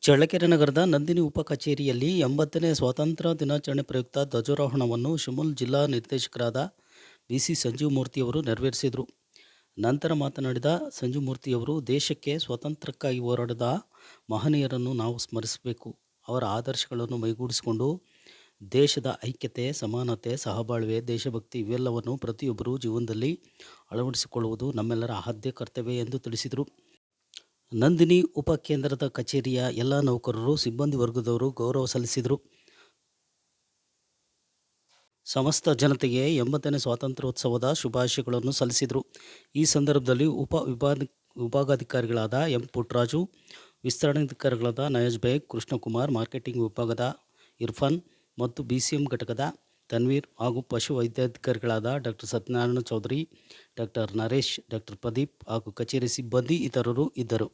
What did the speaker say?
ಚಳ್ಳಕೆರೆ ನಗರದ ನಂದಿನಿ ಉಪ ಕಚೇರಿಯಲ್ಲಿ 80ನೇ ಸ್ವಾತಂತ್ರ್ಯ ದಿನಾಚರಣೆ ಪ್ರಯುಕ್ತ ಧ್ವಜಾರೋಹಣವನ್ನು ಶಿಮುಲ್ ಜಿಲ್ಲಾ ನಿರ್ದೇಶಕರಾದ ಬಿಸಿ ಸಂಜೀವಮೂರ್ತಿಯವರು ನೆರವೇರಿಸಿದರು. ನಂತರ ಮಾತನಾಡಿದ ಸಂಜೀವಮೂರ್ತಿಯವರು, ದೇಶಕ್ಕೆ ಸ್ವಾತಂತ್ರ್ಯಕ್ಕಾಗಿ ಹೋರಾಡಿದ ಮಹನೀಯರನ್ನು ನಾವು ಸ್ಮರಿಸಬೇಕು. ಅವರ ಆದರ್ಶಗಳನ್ನು ಮೈಗೂಡಿಸಿಕೊಂಡು ದೇಶದ ಐಕ್ಯತೆ, ಸಮಾನತೆ, ಸಹಬಾಳ್ವೆ, ದೇಶಭಕ್ತಿ ಇವೆಲ್ಲವನ್ನು ಪ್ರತಿಯೊಬ್ಬರೂ ಜೀವನದಲ್ಲಿ ಅಳವಡಿಸಿಕೊಳ್ಳುವುದು ನಮ್ಮೆಲ್ಲರ ಆದ್ಯ ಕರ್ತವ್ಯ ಎಂದು ತಿಳಿಸಿದರು. ನಂದಿನಿ ಉಪ ಕೇಂದ್ರದ ಕಚೇರಿಯ ಎಲ್ಲ ನೌಕರರು, ಸಿಬ್ಬಂದಿ ವರ್ಗದವರು ಗೌರವ ಸಲ್ಲಿಸಿದರು. ಸಮಸ್ತ ಜನತೆಗೆ 80ನೇ ಸ್ವಾತಂತ್ರ್ಯೋತ್ಸವದ ಶುಭಾಶಯಗಳನ್ನು ಸಲ್ಲಿಸಿದರು. ಈ ಸಂದರ್ಭದಲ್ಲಿ ವಿಭಾಗಾಧಿಕಾರಿಗಳಾದ ಎಂ. ಪುಟ್ಟರಾಜು, ವಿಸ್ತರಣಾಧಿಕಾರಿಗಳಾದ ನಯಾಜ್ ಬೇಗ್, ಕೃಷ್ಣಕುಮಾರ್, ಮಾರ್ಕೆಟಿಂಗ್ ವಿಭಾಗದ ಇರ್ಫಾನ್ ಮತ್ತು ಬಿಸಿಎಂ ಘಟಕದ ತನ್ವೀರ್ ಹಾಗೂ ಪಶು ವೈದ್ಯಾಧಿಕಾರಿಗಳಾದ doctor Satyanarayana Chaudhary, doctor Naresh, doctor Pradeep ಹಾಗೂ ಕಚೇರಿ ಸಿಬ್ಬಂದಿ ಇತರರು ಇದ್ದರು.